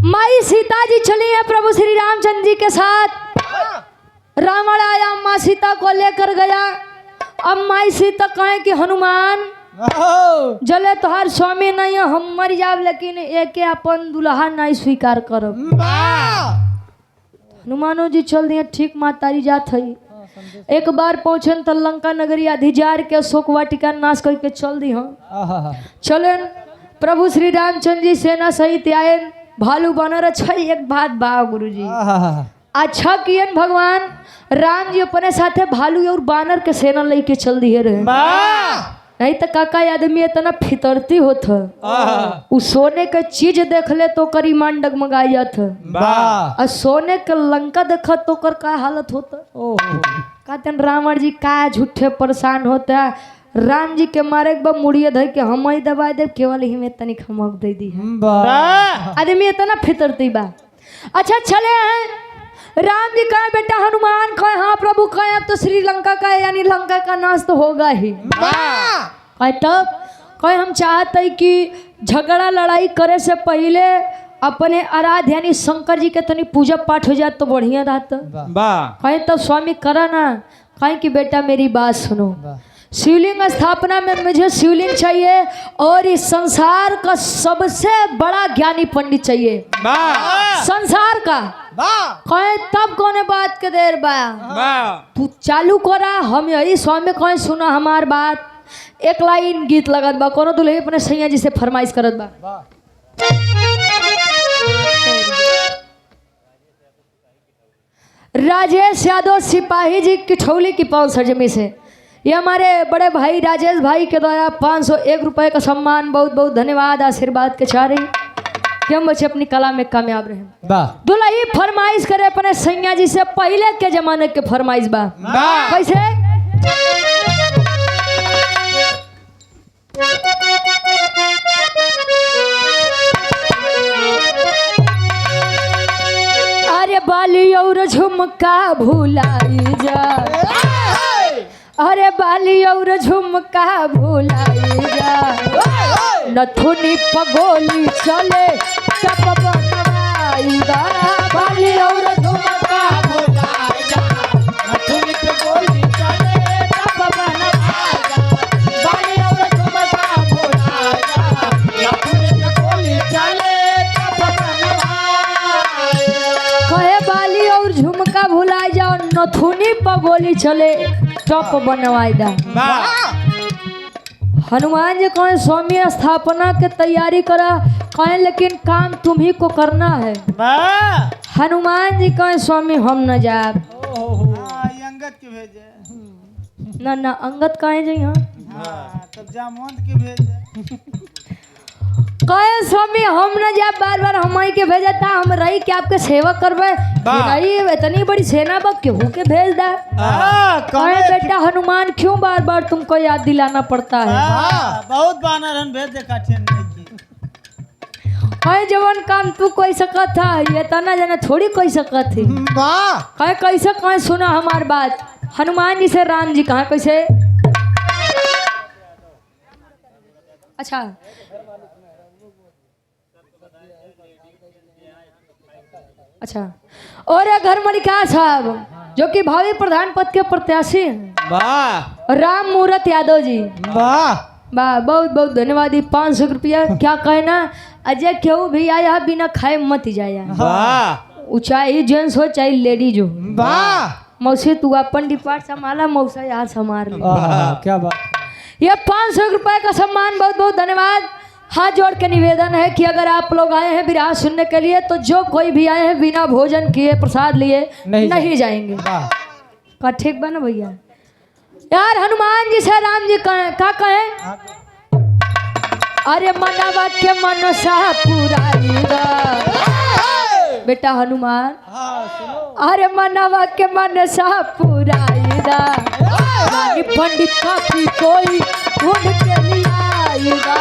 माई सीता जी चली है प्रभु श्री रामचंद्र जी के साथ। रावण आया, माँ सीता को लेकर गया। अब माई सीता कहे कि हनुमान जले तोहार स्वामी नहीं है, हम मर जाब लेकिन एक अपन दुल्हा नहीं स्वीकार करब। हनुमानो जी चल दिए, ठीक मातारी जात है। एक बार पहुंचन तो लंका नगरी अधिजार के अशोक वाटिका नाश करके चल दी। हम चलन प्रभु श्री रामचंद्र जी सेना सहित आए। भालू बनर अच्छा एक बात बा गुरु जी, अच्छा कियन भगवान राम जी अपने साथे भालू और बानर के सेना लेके चल दिए रहे। नहीं तो काका आदमी इतना फितरती होत उ सोने के चीज देख ले तो कर ईमान डगमगायत और सोने के लंका देखा तो कर का हालत होता। कहते रावण जी का झूठे परेशान होता। राम जी के मारे के बाद मुड़िए धर के हम ही दबा दे, केवल ही में तनिक हमक दे दी है। आदमी इतना फितरती बा। अच्छा चले हैं। राम जी कहे बेटा हनुमान कहे हाँ प्रभु कहे अब तो श्रीलंका का यानी लंका का नाश तो होगा ही। कहे तब कहे हम चाहते कि झगड़ा लड़ाई करे से पहले अपने आराध्य यानी शंकर जी के तनी पूजा पाठ हो जाए तो बढ़िया रहता। कहे तब स्वामी करा ना। कहे कि बेटा मेरी बात सुनो, शिवलिंग स्थापना में मुझे शिवलिंग चाहिए और इस संसार का सबसे बड़ा ज्ञानी पंडित चाहिए संसार का। कहे तब कौन बात के देर बा तू चालू करा। हम यही स्वामी कहे सुना हमार बात। एक लाइन गीत लगत बा, कोनो दुल्हे अपने सैया जी से फरमाइश करत बा। राजेश यादव सिपाही जी किठौली की 500 जमी से ये हमारे बड़े भाई राजेश भाई के द्वारा 501 रुपए का सम्मान। बहुत बहुत धन्यवाद, आशीर्वाद के चाह रही कि हम बच्चे अपनी कला में कामयाब रहे। दुल्ही फरमाइश करे अपने सैया जी से पहले के जमाने के फरमाइश बा। कैसे? अरे बाली और झुमका भुलाई जा, अरे बाली और झुमका भुलाई जा, नथुनी पगोली चले टप बनवाई गा। बाली और झुमका भुलाई जा, नथुनी पगोली चले टप बनवाई गा। बाली और झुमका भुलाई जा, नथुनी पगोली चले टप बनवाई गा। कहे बाली और झुमका भुलाई जाओ, नथुनी पगोली चले टॉप बनवाई दा। हनुमान जी कहें स्वामी स्थापना के तैयारी करा। कहें लेकिन काम तुम ही को करना है। हनुमान जी कहें स्वामी हम न जाब। अंगद के भेजे ना ना अंगद कहे जाई हाँ तब जामवंत के भेजे। कहे स्वामी हम न जाब, बार बार हम के भेजता। हम रही कि आपके सेवा करवे नहीं, इतनी बड़ी सेना बा केहू के भेज दा। कहे बेटा हनुमान क्यों बार बार तुमको याद दिलाना पड़ता है। बहुत बानर हन भेज दे काठियन कहे जवन काम तू कोई सकत था ये तना जाने थोड़ी कोई सकत थी। कहे कैसे कहे सुना हमार बात। हनुमान जी से राम जी कहा कैसे। अच्छा अच्छा और घर मलिका साहब जो कि भावी प्रधान पद के प्रत्याशी हैं राम मूरत यादव जी। वाह बहुत बहुत धन्यवाद। 500 रुपया क्या कहना। अजय क्यों भी आया बिना खाए मत जाया। चाहे जेंट्स हो चाहे लेडीज हो। मौसी तू अपन डिपार्ट संभाला, मौसा यहाँ संभाल ले। क्या बात। ये 500 रुपए का सम्मान बहुत बहुत धन्यवाद। हाथ जोड़ के निवेदन है कि अगर आप लोग आए हैं विराह सुनने के लिए तो जो कोई भी आए हैं बिना भोजन किए प्रसाद लिए नहीं जाएंगे। का ठीक बना भैया। यार हनुमान जी से राम जी का कहें। अरे मनवा के मनसा पुराईगा बेटा हनुमान। अरे मनवा के मनसा पुराईगा, पंडित काफी कोई ढूंढ के लिए आएगा।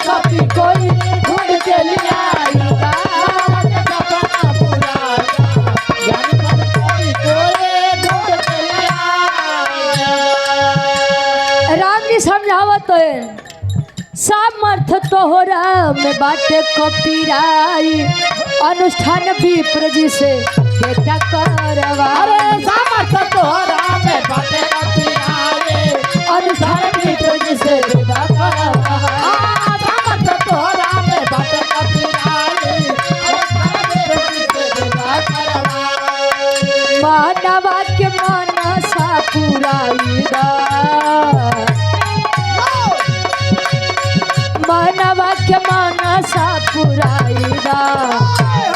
काफी कोई ढूंढ के लिए आएगा। राम जी समझावत है साफ सामर्थ तोहरा में बाटे कपीराई अनुष्ठान विप्र जी से बेटा करवा सामर्थ तोहरा में बाटे कपिराए अनुष्ठान विप्र जी से बेटा करवा सामर्थ तोहरा में बाटे कपिराए मानवा के मानसा पुराईदा मानवा के मानसा पुराईदा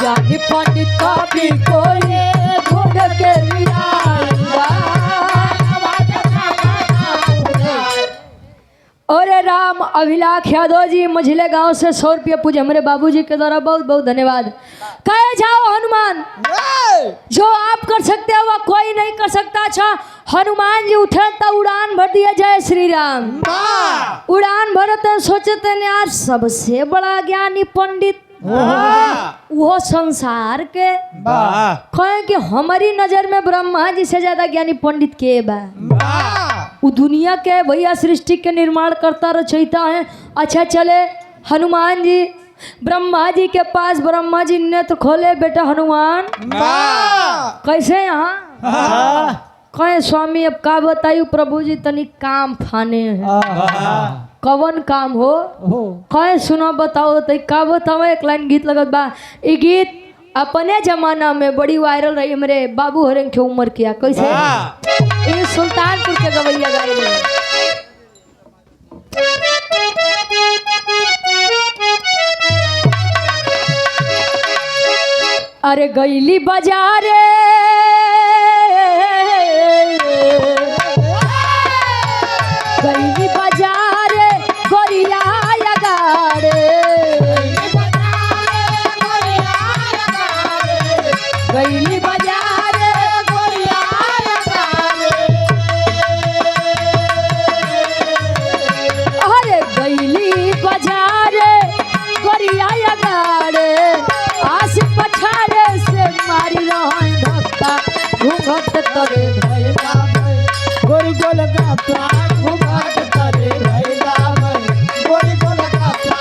ज्ञानी पंडित कवि कोई ढूंढ के मिलाईदा अरे राम अभिलाख यादव जी मझिले गांव से 100 रुपये पूजे हमारे बाबूजी के द्वारा बहुत बहुत धन्यवाद। कहे जाओ हनुमान जो आप कर सकते हो वह कोई नहीं कर सकता। अच्छा हनुमान जी उठे तो उड़ान भर दिया जय श्री राम उड़ान भरते सोचते ने यार सबसे बड़ा ज्ञानी पंडित वो संसार के कहे कि हमारी नजर में ब्रह्मा जी से ज्यादा ज्ञानी पंडित के बा वो दुनिया के भैया सृष्टि के निर्माण करता रचयिता है। अच्छा चले हनुमान जी ब्रह्मा जी के पास ब्रह्मा जी नेत्र खोले बेटा हनुमान कैसे यहाँ कहे स्वामी अब का बतायू प्रभु जी तनी काम फाने हैं कवन काम हो कहे सुनो बताओ तो का बताओ एक लाइन गीत लगत बा ये गीत अपने जमाना में बड़ी वायरल रही मेरे बाबू हरेंग के उम्र किया कैसे ये सुल्तानपुर के गवैया गाई है। अरे गईली बाजारे गईली बाजारे गोरिया गाड़े गईली बाजारे गोरिया अरे गईली बाजारे गोरिया गाड़े आस पछाड़े से मारी रहन धक्का घूंघट तरे भैया गोरी गोल गाता घुमाट करे भैया गोरी गोल गाता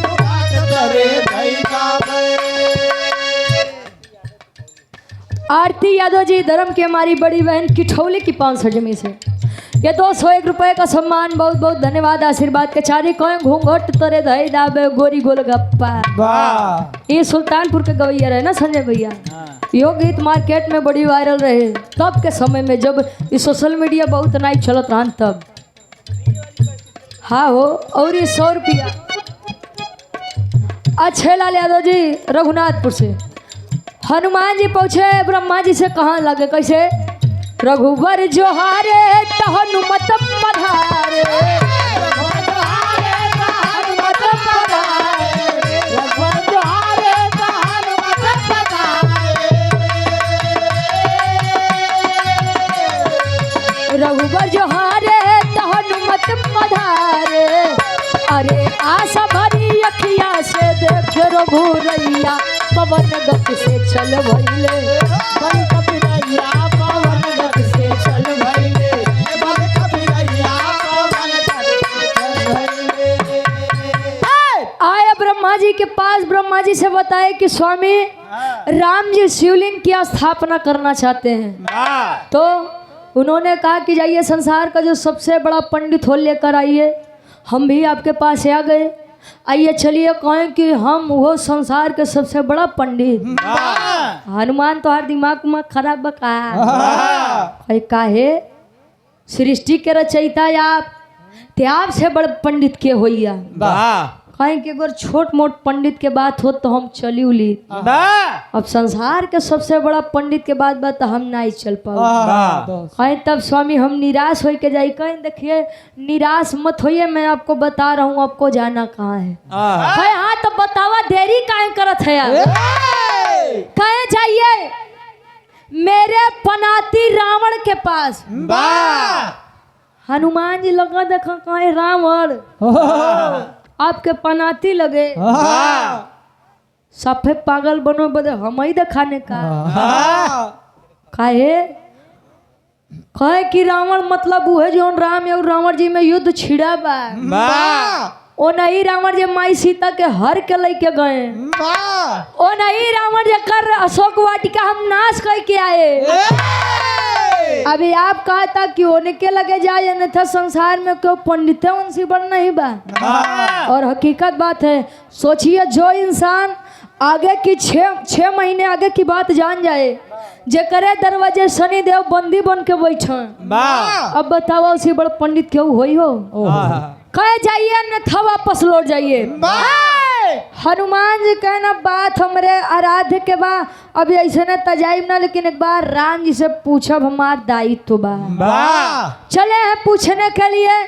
घुमाट करे भैया आरती यादव जी धर्म की हमारी बड़ी बहन किठौली की 500 जमी से ये 201 रुपए का सम्मान बहुत बहुत धन्यवाद आशीर्वाद के चारी कहें घूंघट तरे धई दाबे गोरी गोलगप्पा ये सुल्तानपुर के गवैया रहे ना संजय भैया यो गीत मार्केट में बड़ी वायरल रहे तब के समय में जब ये सोशल मीडिया बहुत नहीं चलत रहा तब हाँ हो और ये 100 रुपया अच्छे लाल यादव जी रघुनाथपुर से हनुमान जी पहुँचे ब्रह्मा जी से कहाँ लगे कैसे रघुवर जोहारे तो हनुमत पधारे रघुवर जोहारे तो हनुमत पधारे अरे आशा भरी अखिया से देख रघुरैया पवन गति से चल भइले बन कपिरैया पवन गति से चल भइले बन कपिरैया पवन गति से चल भइले आए ब्रह्मा जी के पास ब्रह्मा जी से बताए कि स्वामी राम जी शिवलिंग की स्थापना करना चाहते हैं तो उन्होंने कहा कि जाइए संसार का जो सबसे बड़ा पंडित हो लेकर आइए हम भी आपके पास आ गए आइए चलिए कहें कि हम वो संसार के सबसे बड़ा पंडित हनुमान तो हर दिमाग में खराब बका काहे सृष्टि के रचयिता आप त्याग से बड़ पंडित के होइया कहें कि अगर छोट मोट पंडित के बात हो तो हम चली उली अब संसार के सबसे बड़ा पंडित के बाद तो हम नहीं चल पाओ कहें तब स्वामी हम निराश हो के जाई कहें देखिए निराश मत होइए मैं आपको बता रहा हूँ आपको जाना कहाँ है कहें हाँ तो बतावा देरी काहे करत है कहें जाइए मेरे पनाती रावण के पास हनुमान जी लगा देखा कहें रावण आपके पनाती लगे सफेद पागल बनो बदे हम ही दिखाने का काहे कहे कि रावण मतलब वो है जो राम और रावण जी में युद्ध छिड़ा बा ओ नहीं रावण जे माई सीता के हर के लेके गए, ओ नहीं रावण जे कर अशोक वाटिका हम नाश करके आए। अभी आप कहा था कि उनके लगे जाए अन्यथा संसार में क्यों पंडित है उनसे बड़ नहीं बा। और हकीकत बात है, सोचिए जो इंसान आगे की छह महीने आगे की बात जान जाए, जे करे दरवाजे शनिदेव बंदी बन के बैठे, अब बताओ उसी बड़ पंडित क्यों होई हो। कहे जाइए अन्यथा वापस लौट जाइए। हनुमान जी कहना बात हमरे आराध्य के बा, अभी ऐसे न तजाइब ना, लेकिन एक बार राम जी से पूछब हमार दायित्व बा। चले हैं पूछने के लिए,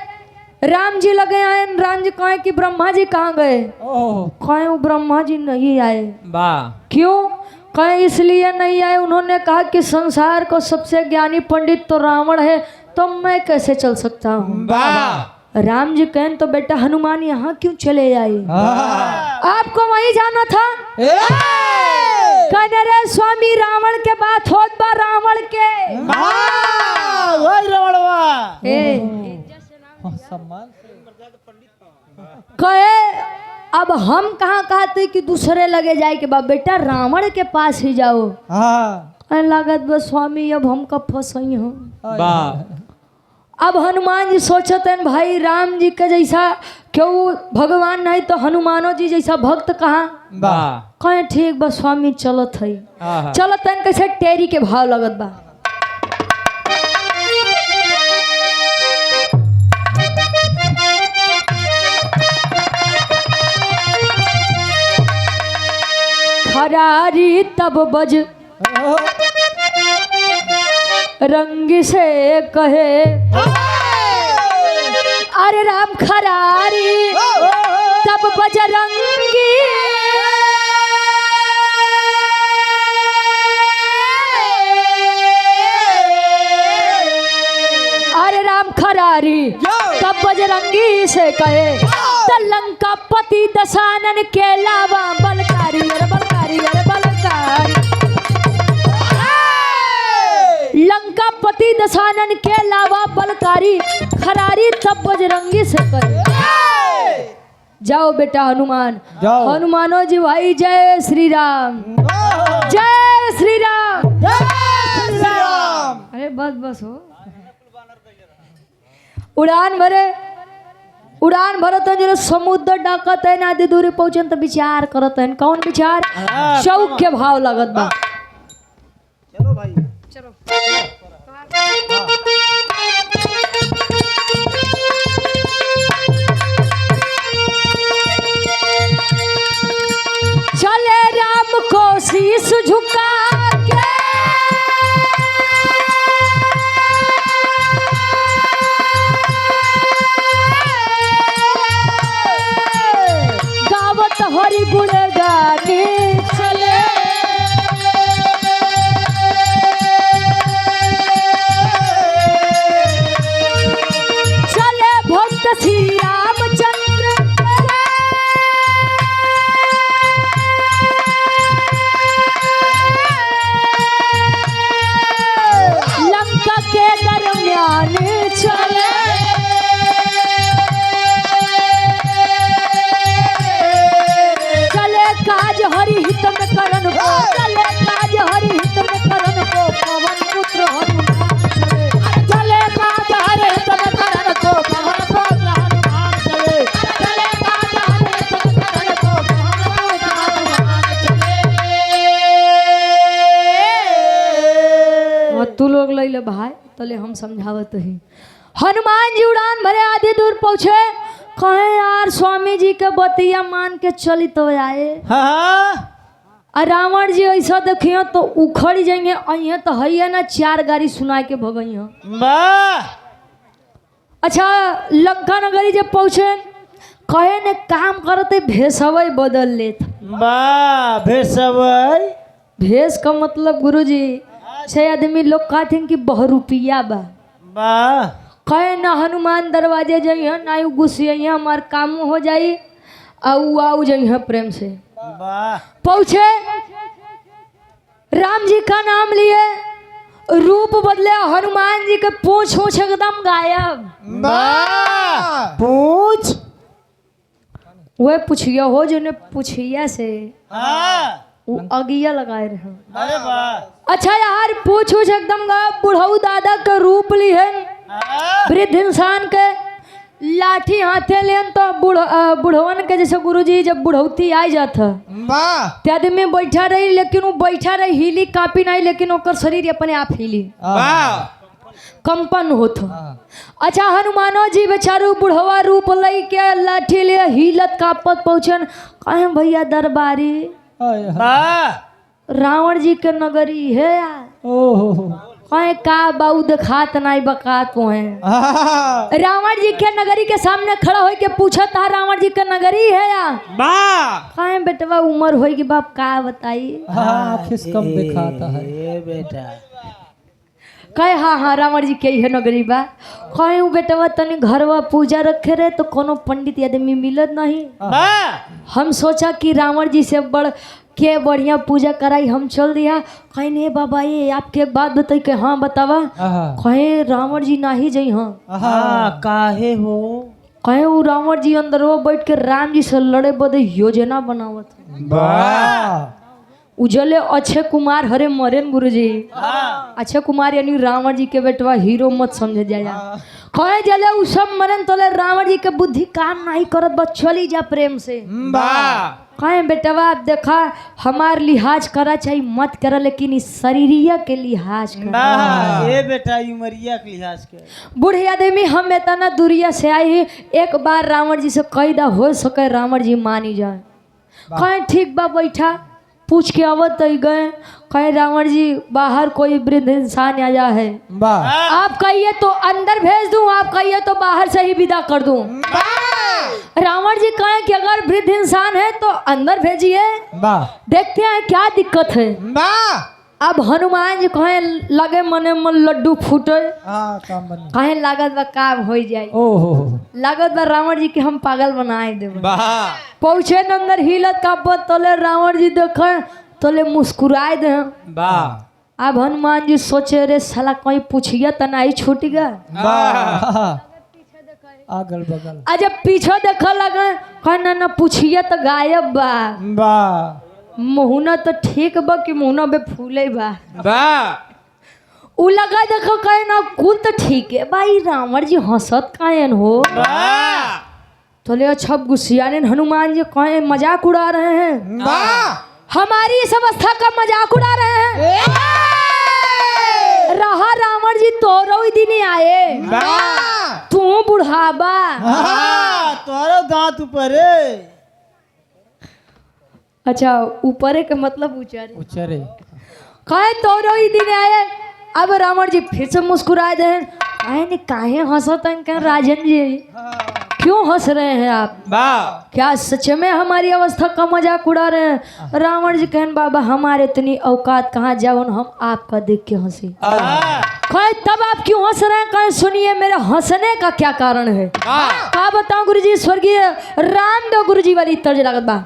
राम जी लगे आए। राम जी कहे कि ब्रह्मा जी कहाँ गए? कहे वो ब्रह्मा जी नहीं आए। क्यों? कहे इसलिए नहीं आए, उन्होंने कहा कि संसार को सबसे ज्ञानी पंडित तो रावण है, तो मैं कैसे चल सकता हूँ। राम जी कहें तो बेटा हनुमान यहाँ क्यों चले आए? आपको वहीं जाना था। कहने रे स्वामी रावण के बात होत बा, रावण के कहे अब हम कहाँ कहते कि दूसरे लगे जाए के बाद बेटा रावण के पास ही जाओ। लागत बस स्वामी अब हम कब फंसई हम। अब हनुमान जी सोचते हैं भाई राम जी के जैसा क्यों भगवान नहीं तो हनुमानो जी जैसा भक्त कहाँ। कहे ठीक बस स्वामी चलत है। चलत है कैसे टेरी के भाव लगत बा। खरारी तब बज रंग से कहे, अरे राम खरारी तब बजरंगी, अरे राम खरारी तब बजरंगी से कहे, तो लंका पति दशानन के लावा बलकारी, अरे बलकारी, अरे बलकारी। लंका पति दशानन के लावा बलकारी, खरारी तब बजरंगी से करे। जाओ बेटा हनुमान, जाओ। हनुमानो जी भाई जय श्री राम, जय श्री राम, जय श्री राम। अरे बस बस हो। उड़ान भरे, उड़ान भरत जो समुद्र डाकत है, आधी दूरी पहुंचन तो विचार करत है। कौन विचार? शौक के भाव लगत बा। चलो भाई चलो। चले राम को शीश झुका के, गावत हरि गुण गाने चले। श्री रामचंद्र लंका के दरम्यान चले। चले काज हरि हित में करन को, चले काज हरि हित में करन को, पवन पुत्र हनुमान चले। चले काज हरि हित में करन को, पवन पुत्र हनुमान चले। चले काज हरि हित में करन को, पवन पुत्र हनुमान चले। तू लोग ले ले भाई, तले हम समझावत ही। हनुमान जी उड़ान भरे आधी दूर पहुंचे। कहे यार स्वामी जी के बतिया मान के चली तो आए। रावण जी ऐसा देखियो तो उखड़ जाएंगे, अइहे तो है ना चार गाड़ी सुना के भगई। अच्छा लंका नगरी जब पहुंचे, कहे ने काम करते भेसवई बदल लेत। भेसवई भेस का मतलब गुरुजी छह आदमी लोग कहते हैं कि बहुरूपिया बा। कहे ना हनुमान दरवाजे जाइए ना घुसिए, हमार काम हो जाई, आऊ जाइए प्रेम से। पहुंचे राम जी का नाम लिए, रूप बदले, हनुमान जी के पूछ एकदम गायब। पूछ वह पूछिया हो जो ने पूछिया से हाँ वो अगिया लगाए रहे। अरे वाह अच्छा यार पूछ एकदम गा बुढ़ऊ दादा का रूप लिहन हाँ, वृद्ध इंसान के लाठी हाथे लेन तो बुढ़वन के जैसे गुरुजी जब बुढ़ौती आ जात है वाह ते आदमी बैठा रही लेकिन वो बैठा रही हिली कापी नहीं लेकिन ओकर शरीर अपने आप हिली वाह कंपन होत हो। अच्छा हनुमानो जी बेचारू बुढ़वा रूप लई के लाठी ले हिलत कापत पहुंचन कहे भैया दरबारी वाह रावण जी के नगरी है यार ओहो कहे का बाऊ दिखात नहीं बकात है रावण जी के नगरी के सामने खड़ा हो के पूछा था रावण जी के नगरी है या वाह कहे बेटवा उम्र होगी बाप का बताई किस कम दिखाता है ये बेटा कहे हाँ रावण जी के है नगरी बा कहे उ बेटवा तनी घरवा पूजा रखे रहे तो कोनो पंडित आदमी मिलत नहीं वाह हम सोचा कि रावण जी से के बढ़िया पूजा कराई हम चल दिया कहे ने बाबा ये आपके एक बात बताई के हाँ बतावा कहे रावण जी नाही जई हाँ काहे हो कहे वो रावण जी अंदर वो बैठ के राम जी से लड़े बदे योजना बनावत वाह उजले अक्षय कुमार हरे मरेन गुरुजी अक्षय कुमार यानी रावण जी के बेटवा हीरो मत समझे जाया कहे जले उ सब मरन तोले रावण जी के बुद्धि काम नहीं करत बस चली जा प्रेम से वाह कहे बेटवा आप देखा हमार लिहाज करा चाहिए मत करा लेकिन इस शरीरिया के लिहाज करा ये बेटा उमरिया के लिहाज के बूढ़े आदमी हम इतना दूरिया से आई एक बार रावण जी से कही दा हो सके रावण जी मानी जाए कहे ठीक बा बैठा पूछ के आवत गए कहे रावण जी बाहर कोई वृद्ध इंसान आया है आप कहिए तो अंदर भेज दूं आप कहिए तो बाहर से ही विदा कर दूं रावण जी कहे कि अगर वृद्ध इंसान है तो अंदर भेजिए देखते हैं क्या दिक्कत है अब हनुमान जी कहे लगे मने मन लड्डू फूटे कहे लागत बा काम हो जाए लागत बा रावण जी के हम पागल बनाए देव पहुंचे अंदर हिलत का तोले रावण जी देखे तोले मुस्कुराए दे अब हनुमान जी सोचे रे साला कहीं पूछिए तो नहीं छूट गया अगल बगल जब पीछे देख लगे कहे ना पूछिए तो गायब बा मुहना तो ठीक बा कि मुहना बे फूले बा उ लगा देखो कहे ना कुल तो ठीक है भाई रावण जी हंसत कायन हो तोले अच्छा गुस्सियाने हनुमान जी कहे मजाक उड़ा रहे हैं हमारी इस अवस्था का मजाक उड़ा रहे हैं रहा रावण जी तोरो ही दिन आए तू बुढ़ाबा तोरो दांत ऊपर अच्छा ऊपरे के मतलब ऊंचारे कहे तोरो ही दिन आए अब रावण जी फिर से मुस्कुराए दे काहे हंसत हैं राजन जी क्यों हंस रहे हैं आप क्या सच में हमारी अवस्था का मजाक उड़ा रहे हैं रावण जी कहन बाबा हमारे इतनी औकात कहाँ जाओ हम आपका देख के हंसी कहे तब आप क्यों हंस रहे हैं कहे सुनिए मेरे हंसने का क्या कारण है क्या बताऊं गुरुजी स्वर्गीय रामदेव गुरुजी वाली तर्ज लागत बा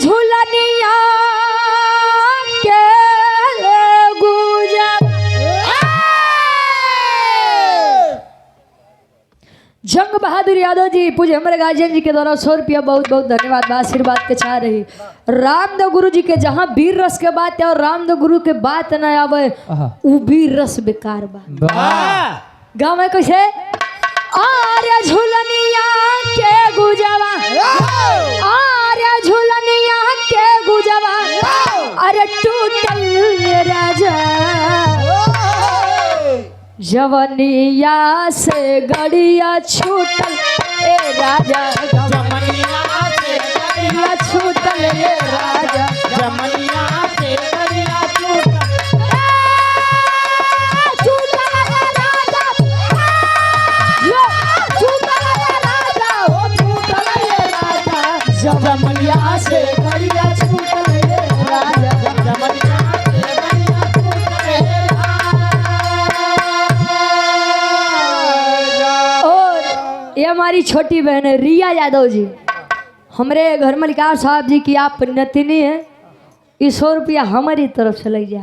झूलनिया के गुजर जंग बहादुर यादव जी पूज्य हमारे गार्जियन जी के द्वारा 100 रुपया बहुत बहुत धन्यवाद आशीर्वाद के चाह रही रामदेव गुरु जी के जहाँ वीर रस के बात है और रामदेव गुरु के बात न आवे वो वीर रस बेकार बा गाँव में कैसे आर्य झूलनिया के गुजवा आर्य झूलनिया के गुजवा अरे टूटल राजा जवनिया से गड़िया छूटल ए राजा जवनिया से गड़िया छूटल ए राजा जवनिया से गड़िया जमनिया से गड़िया छूटल रे राजा जमनिया से गड़िया छूटल रे और ये हमारी छोटी बहन है रिया यादव जी हमारे घर मलिकार साहब जी की आप नतिनी है 100 रुपया हमारी तरफ से ले जा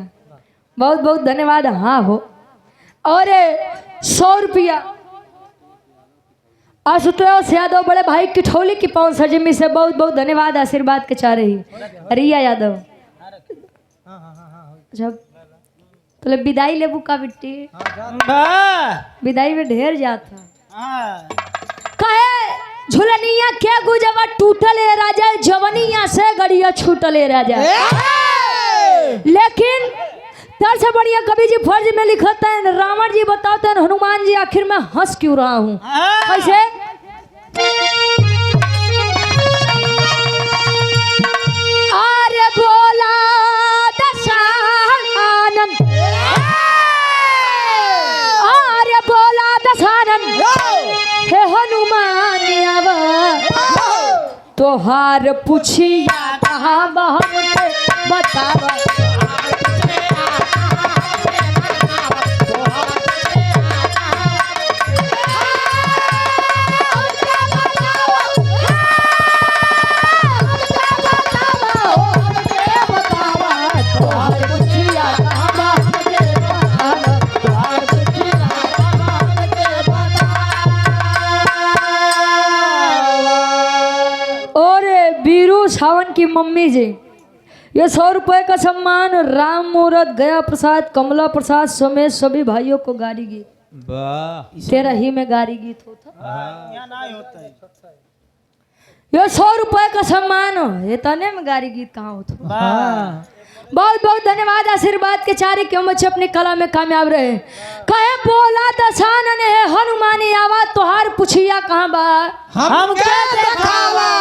बहुत बहुत धन्यवाद। हाँ हो। और 100 रुपया आशुतोष यादव बड़े भाई किठौली की पवन सजिमी से बहुत बहुत धन्यवाद, आशीर्वाद के चाह रही रिया यादव। जब तो विदाई लेबू का बिट्टी, विदाई में ढेर जाता कहे झुलनिया क्या गुजवा टूटल है राजा, जवनिया से गड़िया छूटल है राजा। लेकिन तर से बढ़िया कवि जी फर्ज में लिखते हैं, रावण जी बताते हैं हनुमान जी आखिर में हंस क्यों रहा हूँ। कैसे? आर्य बोला दशानन, आर्य बोला दशानन, हे हनुमान आवा तोहार पूछिया कहाँ बहन के बतावा। सावन की मम्मी जी, ये 100 रुपए का सम्मान राम मुहूर्त, गया प्रसाद, कमला प्रसाद समेत सभी भाइयों को गाड़ी गीत। तेरा ही में गाड़ी गीत होता है। ये 100 रुपए का सम्मान ये तने में गाड़ी गीत कहाँ होता। बहुत बहुत धन्यवाद, आशीर्वाद के चारे क्यों बच्चे अपनी कला में कामयाब रहे। कहे बोला दशानन है हनुमानी आवा तोहार पुछिया कहाँ बा, हम क्या देखावा।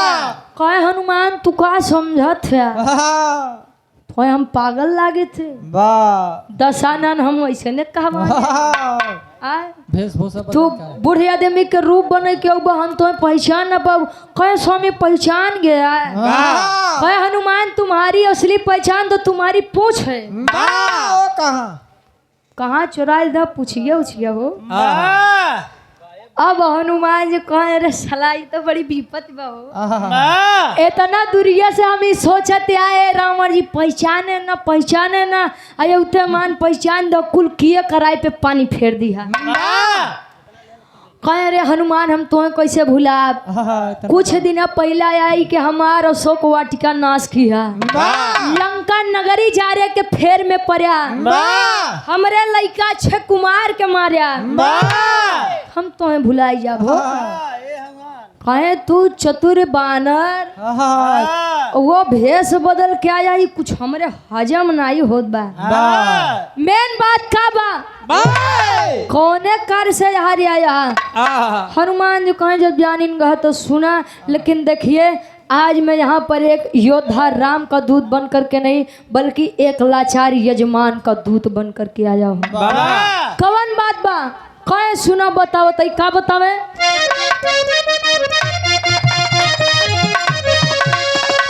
कहे हनुमान तू का समझत है, तो हम पागल लागे थे। दशानन हम वैसे ने कहा तू बूढ़े आदमी के रूप बने के हम तुम्हें पहचान न पाऊ। कहे स्वामी पहचान गया। कहे हनुमान तुम्हारी असली पहचान तो तुम्हारी पूंछ है। कहाँ चुराए था पूछिए उछिए हो। अब हनुमान जी कहे रे सलाई तो बड़ी विपत बा हो। इतना दूरिया से हम सोचते आए रावण जी पहचाने ना आये उते मान पहचान दो कुल किए कराए पे पानी फेर दिया। कहे रे हनुमान हम तुम्हें कैसे भूला। कुछ दिन पहले आई कि हमार अशोक वाटिका नाश किया, लंका नगरी जा रहे के फेर में पड़ा, हमरे लड़का 6 कुमार के मारिया। हम तुम्हें भुलाई जाबो। कहे तू चतुर बानर, वो भेष बदल के आया ही कुछ हमरे हजम नहीं होत बा। मेन बात का बा कौने कर से हार आया। हनुमान जी कहे जब जानिन गया तो सुना, लेकिन देखिए आज मैं यहाँ पर एक योद्धा राम का दूत बन करके नहीं बल्कि एक लाचार यजमान का दूत बन करके आया हूँ। कौन बात बा कहे सुना बताओ तई का बतावे।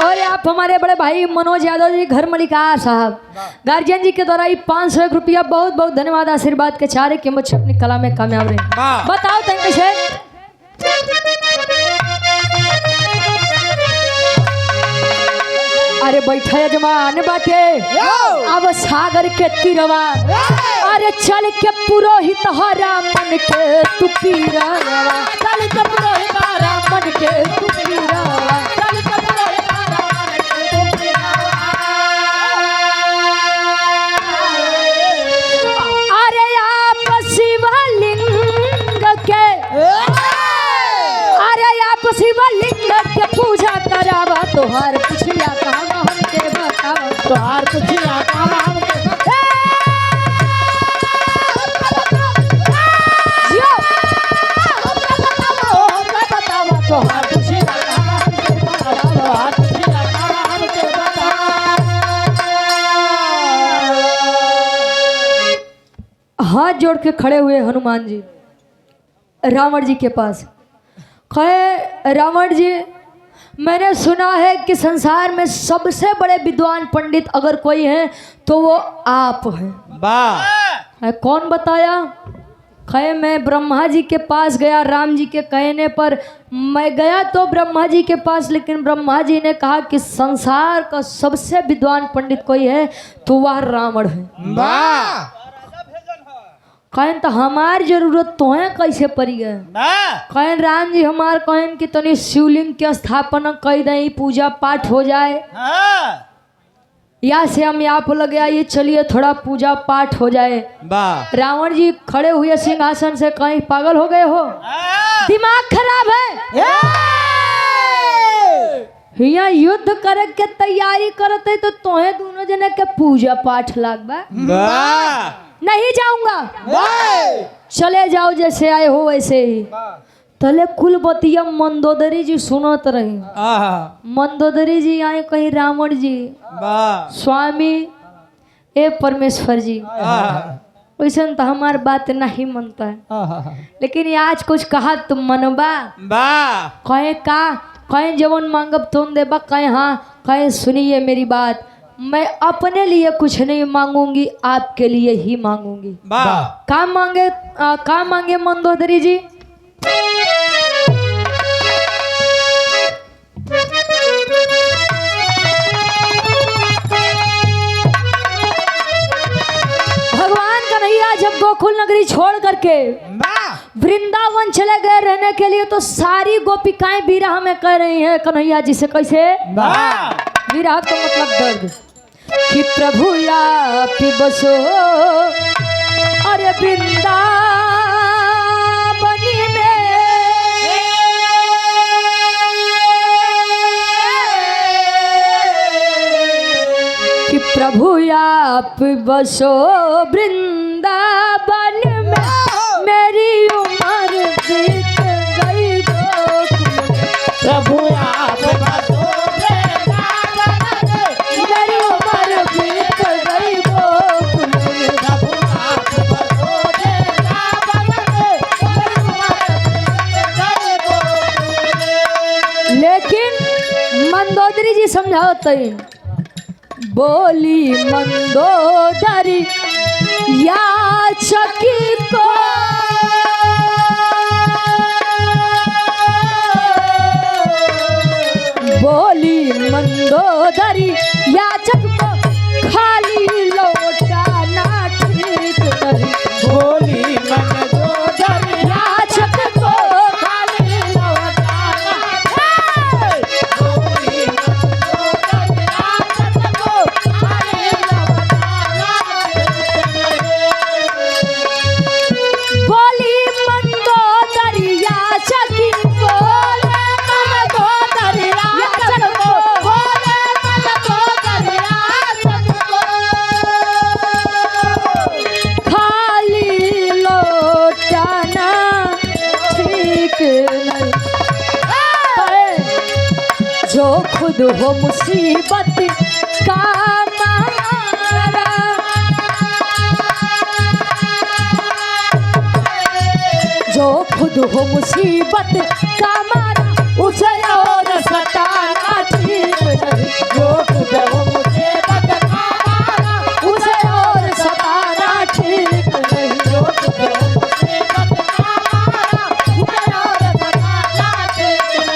और आप हमारे बड़े भाई मनोज यादव जी घर मलिकार साहब गार्जियन जी के द्वारा 501 रुपया बहुत बहुत धन्यवाद, आशीर्वाद के चारे के बच्चे अपनी कला में कामयाब रहे। बताओ तई कैसे। अरे बैठा यजमान बाटे अब सागर के तीरवा, अरे चल के पुरोहित हरा मन के तू पीरा, चल के पुरोहित हरा मन के तू पीरा, चल के पुरोहित हरा मन के तू पीरा। अरे आप शिवलिंग के, अरे आप शिवलिंग के पूजा करावा तोहार पुछिया कहाँ हमके बतावा, तोहार पुछिया कहाँ हमके हाथ जोड़ के खड़े हुए हनुमान जी रावण जी के पास। कहे रावण जी मैंने सुना है कि संसार में सबसे बड़े विद्वान पंडित अगर कोई है तो वो आप हैं। वाह कौन बताया। कहे मैं ब्रह्मा जी के पास गया, राम जी के कहने पर मैं गया तो ब्रह्मा जी के पास, लेकिन ब्रह्मा जी ने कहा कि संसार का सबसे विद्वान पंडित कोई है तो वह रावण है। वाह कहन तो हमार जरूरत तो है कैसे पड़ी है। कहन राम जी हमार कहन कि तनी शिवलिंग के स्थापना कर दें, पूजा पाठ हो जाए, या से हम यहाँ पर लगे आइए, चलिए थोड़ा पूजा पाठ हो जाए। वाह रावण जी खड़े हुए सिंहासन से, कहीं पागल हो गए हो, दिमाग खराब है, यहाँ युद्ध करे के तैयारी करते तो तोहे दोनों जने के पूजा पाठ लागबा। वाह नहीं जाऊंगा, वाह चले जाओ जैसे आए हो वैसे ही। तले कुलबतिया मंदोदरी जी सुनत रही। मंदोदरी जी आए कहीं रावण जी, वाह स्वामी ए परमेश्वर जी, वैसे तो हमार बात नहीं मनता है, लेकिन ये आज कुछ कहा तुम मनबा। वाह कहे का, कहे जवन मांगब तुम देबा, कहे हाँ, कहे सुनिए मेरी बात, मैं अपने लिए कुछ नहीं मांगूंगी, आपके लिए ही मांगूंगी। वाह का मांगे मंदोदरी जी? भगवान कन्हैया जब गोकुल नगरी छोड़ करके वृंदावन चले गए रहने के लिए, तो सारी गोपिकाएं विरह में कह रही हैं कन्हैया जी से। कैसे? विरह का मतलब दर्द, कि प्रभु या बसो अरे वृंदावनी में, कि प्रभु आप बसो वृंदावन में, मेरी उम्र बीत गई गोकुल, प्रभु आप बसो वृंदावन में, मेरी उम्र बीत गई गोकुल, प्रभु आप बसो वृंदावन में, मेरी उम्र बीत गई। लेकिन मंदोदरी जी समझाते हैं, बोली मंदोदरी याचकी को, बोली मंदोदरी याचक को, खाली लौटाना ठीक नहीं, बोली मंदोदरी याचक को खाली लौटाना, बोली मंदोदरी याचक को खाली लौटाना। बोली मंदोदरी याचकी को, मंदोदरी याचक को, बोले मंदोदरी याचक को, खाली लौटाना ठीक नहीं, जो खुद हो मुसीबत का मारा, जो खुद हो मुसीबत का मारा, उसे और सताना ठीक नहीं, जो खुद हो मुझे बदकारा, उसे और सताना ठीक नहीं, जो खुद हो मुझे बदकारा, उसे और सताना ठीक नहीं।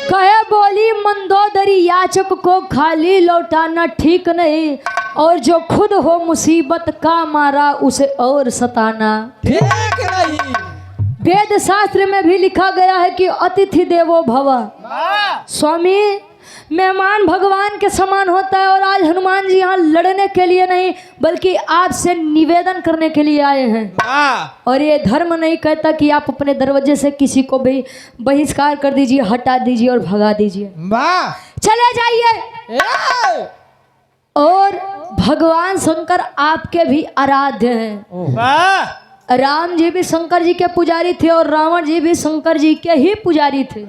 कहे बोली मंदोदरी याचक को खाली लौटाना ठीक नहीं, और जो खुद हो मुसीबत का मारा उसे और सताना ठीक नहीं। वेद शास्त्र में भी लिखा गया है कि अतिथि देवो भव। स्वामी मेहमान भगवान के समान होता है, और आज हनुमान जी यहाँ लड़ने के लिए नहीं बल्कि आपसे निवेदन करने के लिए आए हैं। और ये धर्म नहीं कहता कि आप अपने दरवाजे से किसी को भी बहिष्कार कर दीजिए, हटा दीजिए और भगा दीजिए, चले जाइए। और भगवान शंकर आपके भी आराध्य हैं। राम जी भी शंकर जी के पुजारी थे और रावण जी भी शंकर जी के ही पुजारी थे।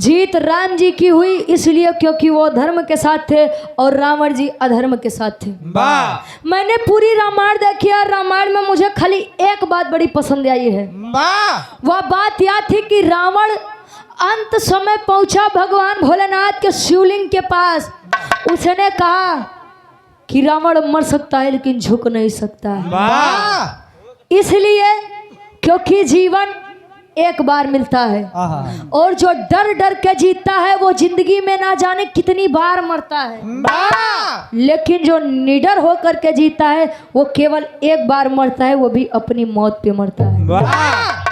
जीत राम जी की हुई इसलिए क्योंकि वो धर्म के साथ थे और रावण जी अधर्म के साथ थे। मैंने पूरी रामायण देखी और रामायण में मुझे खाली एक बात बड़ी पसंद आई है। वह बात यह थी कि रावण अंत समय पहुंचा भगवान भोलेनाथ के शिवलिंग के पास। उसने कहा कि रावण मर सकता है लेकिन झुक नहीं सकता है। वाह इसलिए क्योंकि जीवन एक बार मिलता है और जो डर डर के जीतता है वो जिंदगी में ना जाने कितनी बार मरता है, वाह लेकिन जो निडर होकर के जीता है वो केवल एक बार मरता है, वो भी अपनी मौत पे मरता है। वाह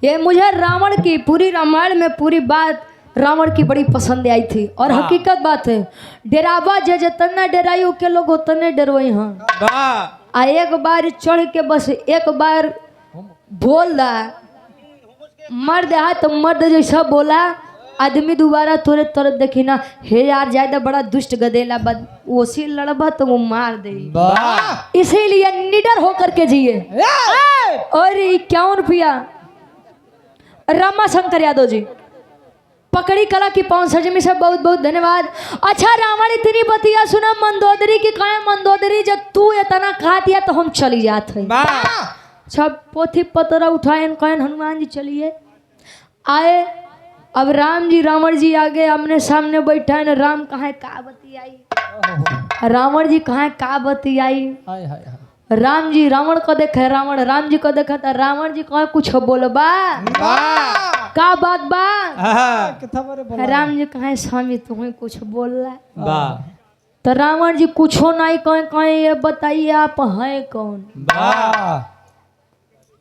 ये मुझे रावण की पूरी रामायण में पूरी बात रावण की बड़ी पसंद आई थी और हकीकत बात है, डेरावा जे जितना डराई के लोग उतने डरवई हाँ। वाह आ एक बार चढ़ के बस एक बार बोल रहा मर्द है तो मर्द जैसा बोला आदमी दोबारा तोरे तरफ देखी ना, हे यार ज्यादा बड़ा दुष्ट गदेला बद ओसी लड़बा तो वो मार दे। वाह इसीलिए निडर होकर के जिए। और 51 रुपया रामा शंकर यादव जी पकड़ी कला की 5 सजमी से बहुत बहुत धन्यवाद। अच्छा रावण इतनी बतिया सुना मंदोदरी की कहे मंदोदरी जब तू इतना खा दिया तो हम चली जात है। सब पोथी पतरा उठाए कहन हनुमान जी चलिए आए। अब राम जी रावण जी आगे आमने सामने बैठा है, राम कहाँ का बतियाई, रावण जी कहाँ का बतियाई। राम जी रावण को देखे, रावण राम जी को देखा था, रावण जी कहा कुछ बोलबा का बात बा। राम जी कहे स्वामी तुम्हें कुछ बोल रहा है, तो रावण जी कुछो नहीं कहे, कहे ये बताइए आप हैं कौन।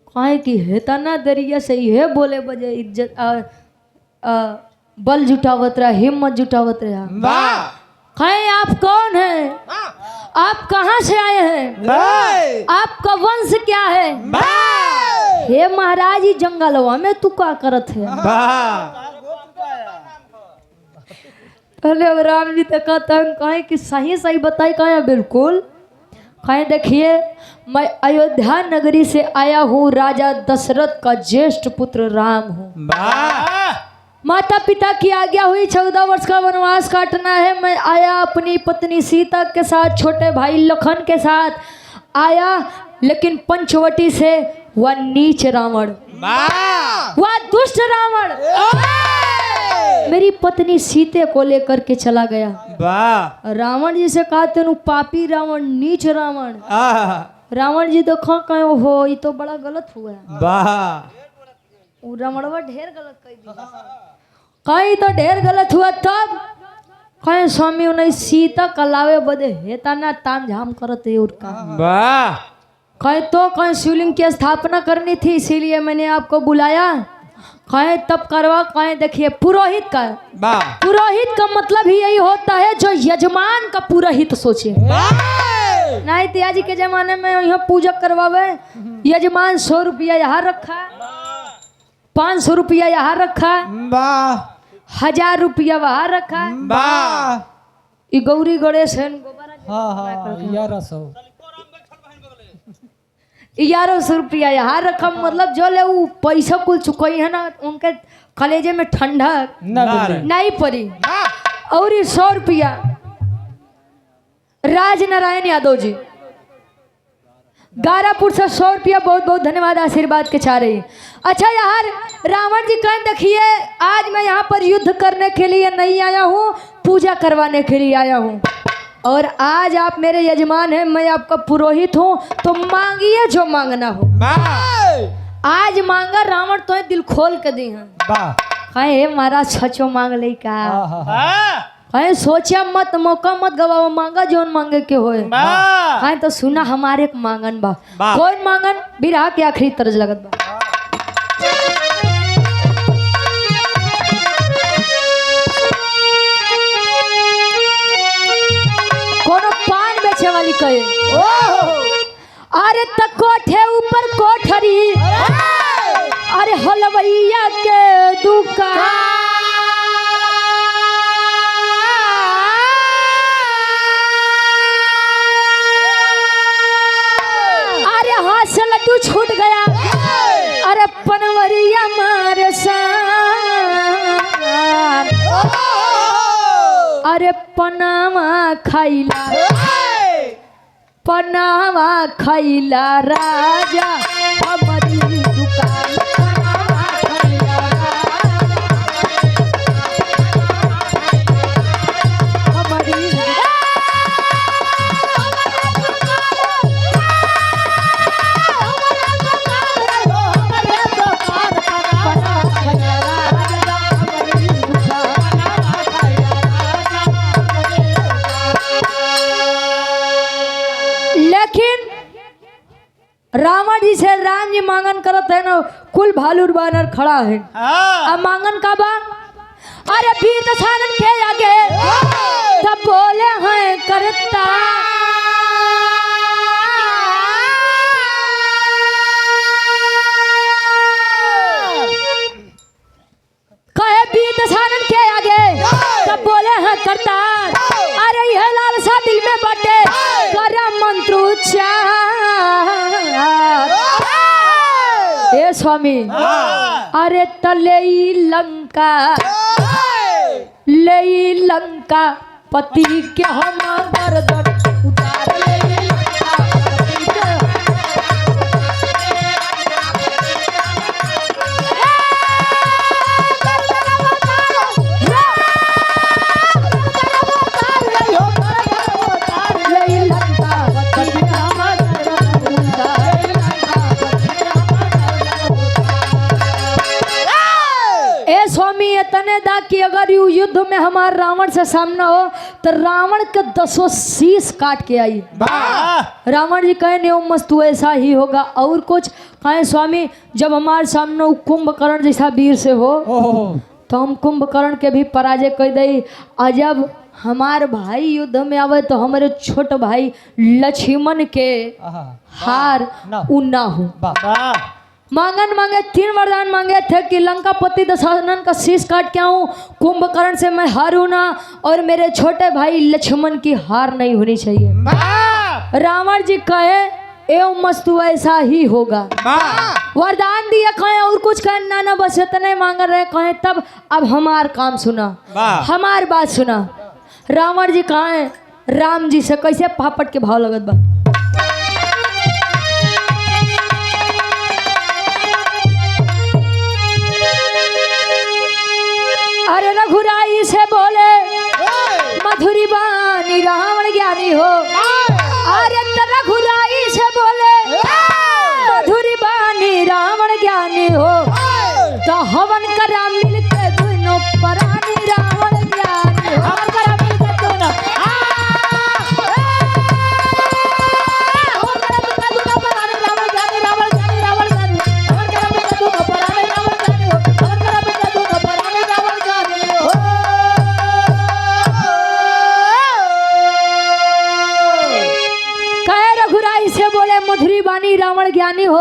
कहे कि हेता ना दरिया से ये बोले बजे इज्जत बल जुटावत रहा, हिम्मत जुटावत रहा। कहे आप कौन हैं, आप कहाँ से आए हैं, आपका वंश क्या है। हे महाराज जी जंगलवा में तू क्या करत है। पहले अब राम जी तक कहे कि सही सही बताई, कहे बिल्कुल। कहे देखिए मैं अयोध्या नगरी से आया हूँ, राजा दशरथ का ज्येष्ठ पुत्र राम हूँ। माता पिता की आज्ञा हुई 14 वर्ष का वनवास काटना है। मैं आया अपनी पत्नी सीता के साथ, छोटे भाई लखन के साथ आया, लेकिन पंचवटी से वह नीच रावण, वह दुष्ट रावण मेरी पत्नी सीते को लेकर के चला गया। रावण जी से कहा तेनु पापी रावण, नीच रावण। रावण जी देखो कहे हो ये तो बड़ा गलत हुआ है। रावणवा ढेर गलत कह दिया, कहीं तो ढेर गलत हुआ। तब कहे स्वामी उन्हें सीता कलावे बदे हेता ना ताम झाम करते और का कहे तो कहे शिवलिंग की स्थापना करनी थी, इसीलिए मैंने आपको बुलाया। कहे तब करवा, कहे देखिए पुरोहित का, पुरोहित का मतलब ही यही होता है जो यजमान का पूरा हित सोचे। नहीं तिया जी के जमाने में यहाँ पूजा करवावे, यजमान 100 रुपया यहाँ रखा, 500 रुपया यहाँ रखा, 1000 रुपया वहाँ रखा। ई गौरी गणेश है 1100 रुपया यहाँ रखा, मतलब जो ले वो पैसा कुल चुकाई है ना, उनके कलेजे में ठंडक नहीं पड़ी। और 100 रुपया राज नारायण यादव जी गारापुर से 100 रुपया, बहुत बहुत धन्यवाद आशीर्वाद के चाह रही। अच्छा यार रावण जी कहें देखिए आज मैं यहाँ पर युद्ध करने के लिए नहीं आया हूँ, पूजा करवाने के लिए आया हूँ, और आज आप मेरे यजमान हैं, मैं आपका पुरोहित हूँ, तो मांगिए जो मांगना हो। आज मांगा रावण तो दिल खोल के दी है। कहे महाराज सचो मांग ले का, कहे सोचा मत, मौका मत गवाओ, मांगा जोन मांगे के होए। कहे तो सुना हमारे एक मांगन बा। कौन मांगन, बिरहा के आखिरी तरज लगत बा। कोनो पान बेचे वाली कहे अरे तक कोठे ऊपर कोठरी, अरे हलवैया के दुकान, अरे हाथ से लड्डू छूट गया, अरे पनवरिया मारे सान, अरे पनावा खैला, पनावा खैला राजा हमारी दुकान, पनावा खैला हमारी लेकिन रावण जी से राम जी मांगन करत है ना, कुल भालूर बानर खड़ा है। अब मांगन का बा, अरे वीर दशानन के आगे तब बोले हैं करता, कहे वीर दशानन के आगे तब बोले हैं करता, अरे यह लालसा दिल में बटे करा मंत्रोच्चार। ए स्वामी, अरे तले लंका ले लंका पति के हम गर्दन उतार ले लंका पति के। स्वामी इतने दा कि अगर यू युद्ध में हमारे रावण से सामना हो तो रावण के 10 शीश काट के आई। रावण जी कहे नहीं मस्त ऐसा ही होगा। और कुछ कहे स्वामी, जब हमारे सामने कुंभकर्ण जैसा वीर से हो तो हम कुंभकर्ण के भी पराजय कर दई। और जब हमारे भाई युद्ध में आवे तो हमारे छोटे भाई लक्ष्मण के हार उ ना हो। मांगन मांगे 3 वरदान मांगे थे कि लंकापति दशानन का शीश काट के आऊं, कुंभकर्ण से मैं हारूं ना, और मेरे छोटे भाई लक्ष्मण की हार नहीं होनी चाहिए। रावण जी कहे एवं मस्तु ऐसा ही होगा। वरदान दिए कहे और कुछ कहे ना ना बस इतने मांग रहे कहे। तब अब हमार काम सुना, हमार बात सुना। रावण जी कहे राम जी से कैसे पापट के भाव लगत बा। अरे रघुराई से बोले मधुरी बानी रावण ज्ञानी हो। अरे रघुराई से बोले मधुरी बानी रावण ज्ञानी हो। तो हवन करा मिलके दोनों परानी रावण ज्ञानी हो। मधुरी बानी रावण ज्ञानी हो,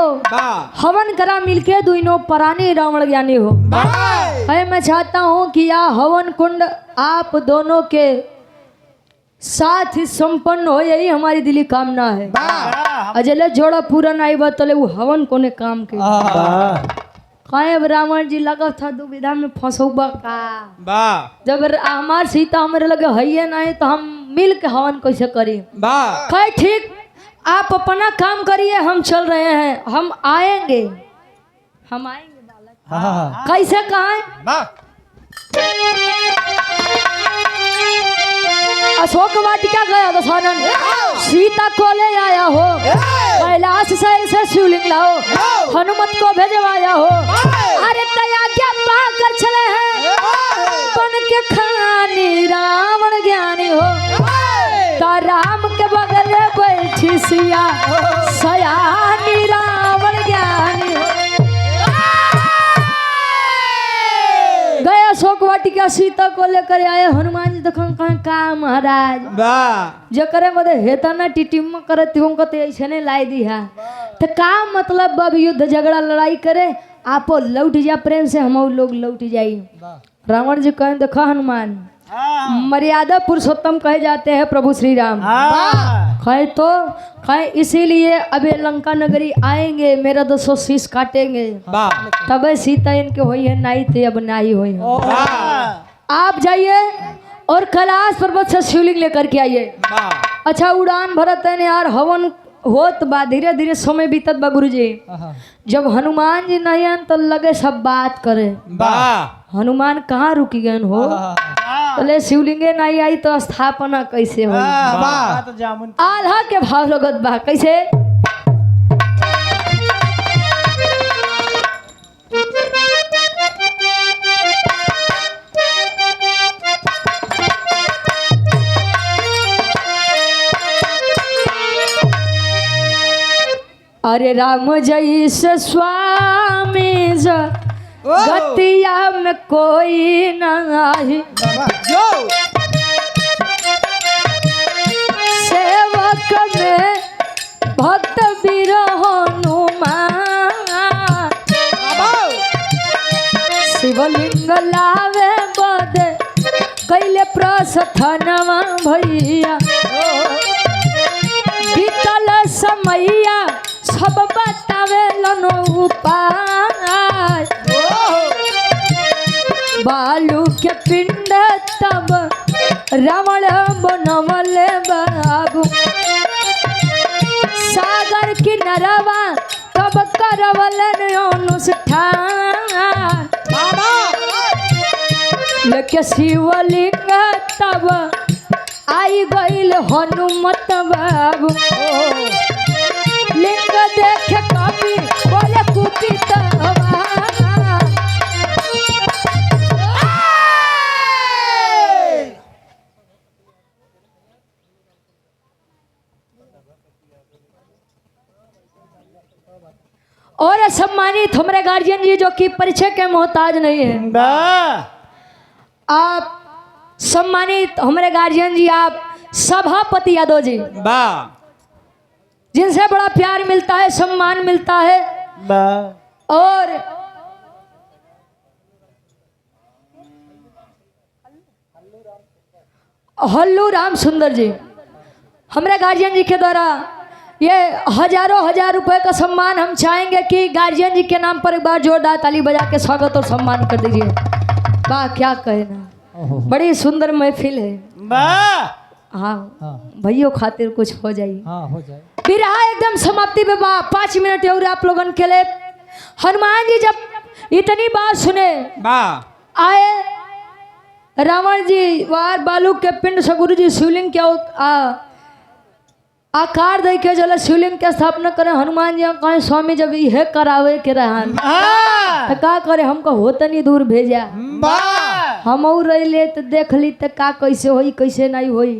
हवन करा मिलके दोनों परानी रावण ज्ञानी हो। मैं चाहता हूँ कि यह हवन कुंड आप दोनों के साथ ही संपन्न हो, यही हमारी दिली कामना है। अजले जोड़ा पूरा नहीं बतले वो हवन कोने काम के कहे रावण जी लगा था दुविधा में फंसौबा का। जब हमार सीता हमारे लगे है नहीं तो हम मिल के हवन कैसे करी। कहे ठीक, आप अपना काम करिए, हम चल रहे हैं, हम आएंगे बालक। कैसे कहें? अशोक वाटिका गया दशानन, सीता को ले आया हो, कैलाश शैल से शिवलिंग लाओ, हनुमत को भेजवाया हो। अरे तया क्या पाकर चले हैं बन के खानी रावण ज्ञानी हो। राम के बगल में बैठी सिया सयानी रावण ज्ञानी हो। गया शोक वाटिका सीता को लेकर आए हनुमान जी। देखो का महाराज जो करे बदे हेता ना टिटिम करे त्यों को ऐसे नहीं लाई दी है तो का मतलब अब युद्ध झगड़ा लड़ाई करे आप लौट जा प्रेम से, हम लोग लौट जाई। रावण जी कहें देखो हनुमान, मर्यादा पुरुषोत्तम कहे जाते हैं प्रभु श्री राम। कहे तो कहे इसीलिए अबे लंका नगरी आएंगे, मेरा 200 शीश काटेंगे, तब सीता इनके हुई है, नहीं थे अब नहीं हुई है। आप जाइए और कैलाश पर्वत से शिवलिंग लेकर के आइए। अच्छा उड़ान भरत है यार, हवन होत बा, धीरे धीरे समय बीतत बा गुरुजी। जब हनुमान जी नहीं आन तो लगे सब बात करे। हनुमान कहाँ रुकी गए हो? बोले शिवलिंगे नहीं आई तो स्थापना कैसे हो? आल्हा के भाव लगत बा कैसे? अरे राम जैसे स्वामी गतिया में कोई नहीं, सेवक में भक्त वीर हनुमान, शिवलिंग लावे बदे कैले प्रस्थानवा भैया, बीतल समैया सब बतावे लो उपाय, बालू के पिंड तब रावण बनवले बाबू, सागर किनारवा तब करवलन अनुष्ठान, लेके शिवलिंग तब आई गईल हनुमत बाबू, लिंग देखे कवि बोले कुपित और सम्मानित हमारे गार्जियन जी जो कि परिचय के मोहताज नहीं है, आप सम्मानित हमारे गार्जियन जी, आप सभापति यादव जी, जिनसे बड़ा प्यार मिलता है, सम्मान मिलता है, और हल्लू राम सुंदर जी, हमारे गार्जियन जी के द्वारा ये हजारों हजार रुपए का सम्मान हम चाहेंगे कि गार्जियन जी के नाम पर एक बार जोरदार ताली बजा के स्वागत और सम्मान कर दीजिए। वाह क्या कहना, बड़ी सुंदर महफिल है। हाँ भैया खातिर कुछ हो जाइए। हो जाए। बिरहा एकदम समाप्ति पे 5 मिनट और आप लोगन के लिए। हनुमान जी जब इतनी बात सुने आए, रावण जी वार बालू के पिंड से गुरु जी शिवलिंग के आकार दे के जल शिवलिंग के स्थापना करे। हनुमान जी कहे स्वामी जब यह करावे के रहन तो का करे, हमको होतनी दूर भेजा, हम रही तो देख ली तो का कैसे होई कैसे नहीं होई,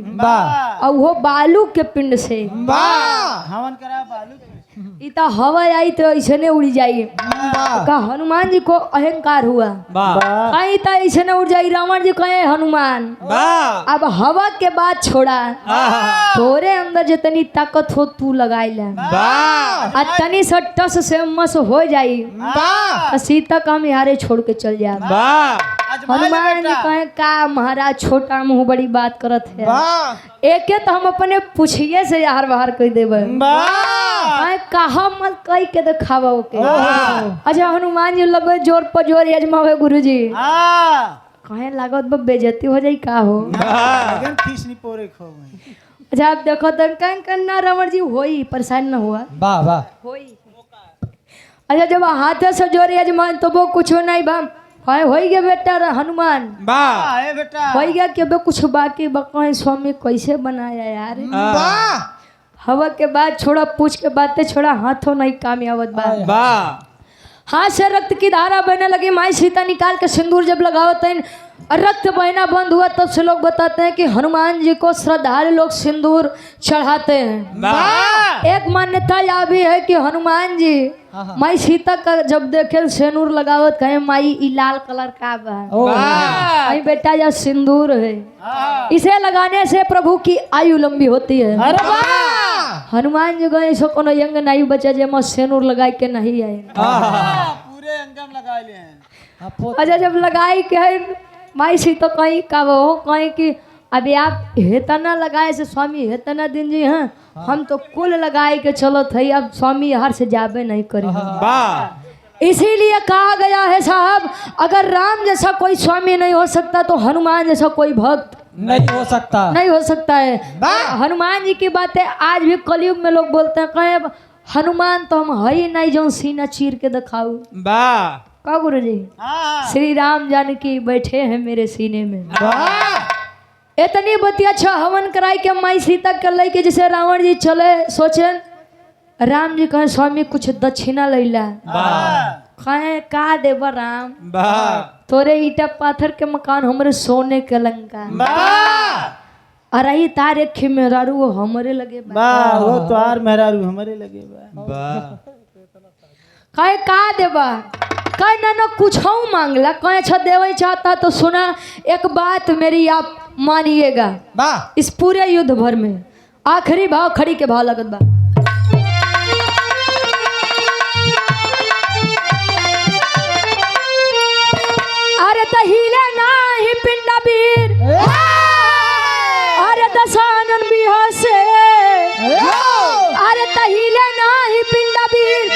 और वो बालू के पिंड से हवन करा बालू इता हवा आई तो ऐसे ने उड़ जाई। का हनुमान जी को अहंकार हुआ, कहीं तो ऐसे ने उड़ जाई। रावण जी कहे हनुमान अब हवा के बाद छोड़ा, तोरे अंदर जितनी ताकत हो तू लगाई ले, तनी सा टस से मस हो जाई तो सीता का हम यारे छोड़ के चल जा। हनुमान जी कहे का महाराज छोटा मुंह बड़ी बात करत है, एके तो हम अपने पूछिए से यार बाहर कह देवे, कहा मत कह के दिखावा ओके। अच्छा हनुमान जी लगे जोर पर जोर यजमावे गुरुजी, कहे लागत बा बेइज्जती हो जाई का हो। फीस नहीं पोरे खो। अच्छा आप देखो तो करना रावण जी होई परेशान न हुआ, वाह वाह होई। अच्छा जब हाथ से जोर यजमान तो वो कुछ नहीं बा, हो गया बेटा हनुमान, बेटा हो गया कि कुछ बाकी बकाए स्वामी कैसे बनाया यार। हवा के बाद छोड़ा, पूछ के बातें छोड़ा, हाथों नहीं कामयाबत बा। हाथ से रक्त की धारा बहने लगी। माई सीता निकाल के सिंदूर जब लगावत हैं, रक्त बहना बंद हुआ, तब से लोग बताते हैं कि हनुमान जी को श्रद्धालु लोग सिंदूर चढ़ाते हैं। एक मान्यता यह भी है कि हनुमान जी माई सीता का जब देखे सिंदूर लगावत कहे माई ई लाल कलर का बा, बेटा यह सिंदूर है, इसे लगाने से प्रभु की आयु लंबी होती है। हनुमान जी गए सो कोनो यंग नहीं बचा जे मैं सिंदूर लगाई के नहीं आए, पूरे अंगम लगा लिए हैं। अच्छा जब लगाई के माई सीता कहीं का वो कहीं कि अभी आप हेतना लगाए से स्वामी हेतना दिन जी हैं, हम तो कुल लगाए के चलो थे, अब स्वामी हर से जाबे नहीं करे। इसीलिए कहा गया है साहब, अगर राम जैसा कोई स्वामी नहीं हो सकता तो हनुमान जैसा कोई भक्त नहीं हो सकता, नहीं हो सकता है। हनुमान जी की बातें आज भी कलयुग में लोग बोलते हैं, कहे हनुमान तो हम है ही नहीं जो सीना चीर के दिखाऊ। का गुरु जी श्री राम जानकी बैठे हैं मेरे सीने में। इतनी बतिया अच्छा हवन कराई के माई सीता कर लाई के जैसे रावण जी चले, सोचे राम जी कहे स्वामी कुछ दक्षिणा लैला, कहे का देव राम, तोरे ईटा पाथर के मकान हमरे सोने के लंका। अरे तार एक खे मेहरारू वो हमरे लगे बा वाह वो तो आर मेहरारू हमारे लगे बा वाह कहे का देबा कहे ना कुछ मांगला कहे अच्छा देवे चाहता तो सुना एक बात मेरी आप मानिएगा वाह इस पूरे युद्ध भर में आखिरी भाव खड़ी के भाव लगत बा अरे तहिले नाही पिंडा वीर अरे दशानन बिहा से अरे तहिले नाही पिंडा वीर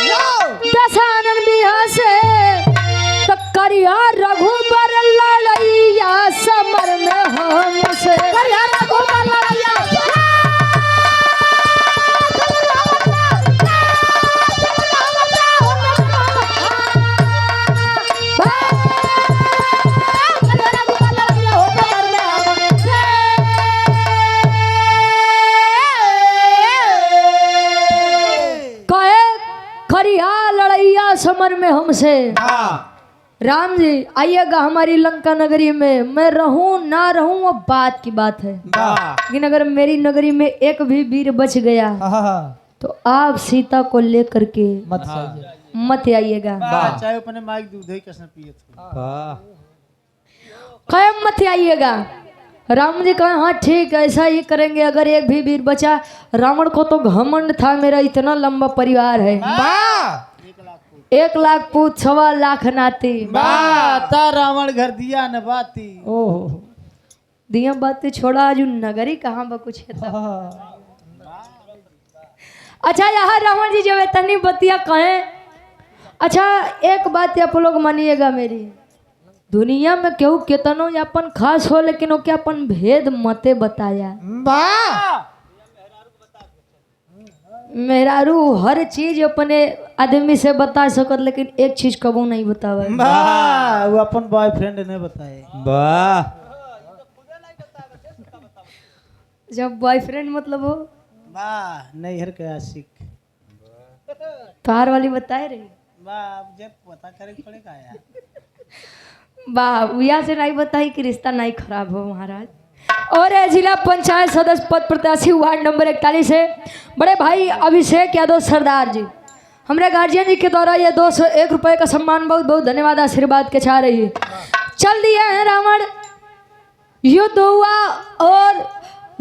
दशानन बिहा से तो करिया रघुबर लड़ैया समर में हमसे करिया रघुबर लड़ैया लड़ैया समर में हमसे राम जी आइएगा हमारी लंका नगरी में मैं रहूं ना रहूं वो बात की बात है लेकिन अगर मेरी नगरी में एक भी वीर बच गया तो आप सीता को लेकर के मत आइएगा चाहे अपने माइक दूध ही कैसे पिए कायम मत आइएगा राम जी कहा हाँ ठीक है ऐसा ही करेंगे अगर एक भी वीर बचा रावण को तो घमंड था मेरा इतना लंबा परिवार है 1 लाख पूत 1.25 लाख नाती रावण घर दिया न बाती ओहो दिया बातें छोड़ा आज नगरी कहाँ बा कुछ है अच्छा यहाँ रावण जी जब इतनी बतिया कहें अच्छा एक बात आप लोग मानिएगा मेरी दुनिया में केहू केतनो अपन खास हो लेकिन वो क्या अपन भेद मते बताया मेहरारू हर चीज अपने आदमी से बता सकत लेकिन एक चीज कबू नहीं बतावे वो अपन बॉयफ्रेंड ने बताए वाह जब बॉयफ्रेंड मतलब हो वाह नैहर के आशिक तार वाली बताए रही वाह जब पता करे पड़ेगा यार वाह भैया से नहीं बताई कि रिश्ता नहीं खराब हो महाराज और जिला पंचायत सदस्य पद प्रत्याशी वार्ड नंबर 41 से बड़े भाई अभिषेक यादव सरदार जी हमारे गार्जियन जी के द्वारा ये 201 रुपए का सम्मान बहुत बहुत धन्यवाद आशीर्वाद के चाह रही है चल दिया है रावण युद्ध हुआ और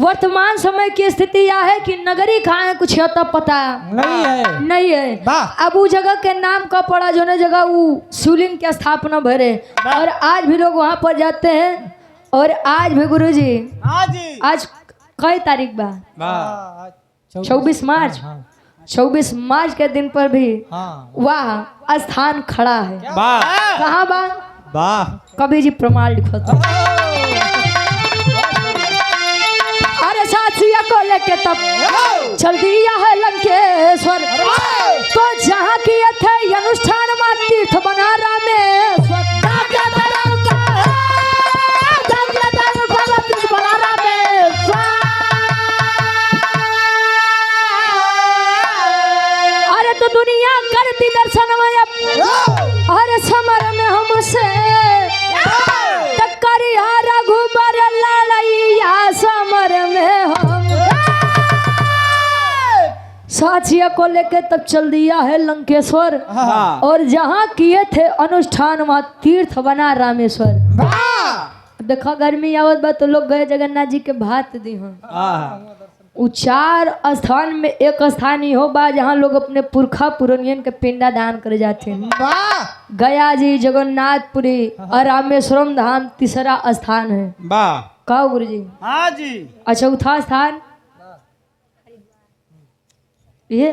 वर्तमान समय की स्थिति यह है कि नगरी कहाँ है कुछ तो पता नहीं है अब वो जगह के नाम का पड़ा जो ना जगह वो शिवलिंग की स्थापना भरे और आज भी लोग वहाँ पर जाते हैं और आज भी गुरुजी आज कई तारीख बा 24 मार्च 24 मार्च के दिन पर भी वह स्थान खड़ा है कहाँ बा कभी जी प्रमाण लिखो अरे साथिया को लेके तब चल दिया है लंकेश्वर तो जहाँ किए थे अनुष्ठान में तीर्थ बना रामेश्वर अरे तो दुनिया करती दर्शन अरे समर में हमसे करिया रघुबर लड़ैया समर में हम साथिया को लेके तब चल दिया है लंकेश्वर और जहाँ किए थे अनुष्ठान वहाँ तीर्थ बना रामेश्वर देखा गर्मी आवत बा तो लोग गए जगन्नाथ जी के भात दी हैं उ 4 स्थान में एक स्थान ही हो बा जहाँ लोग अपने पुरखा पुरनियन के पिंडा दान करे जाते हैं गया जी जगन्नाथपुरी और रामेश्वरम धाम तीसरा स्थान है कहो गुरु जी हाँ जी अच्छा चौथा स्थान ये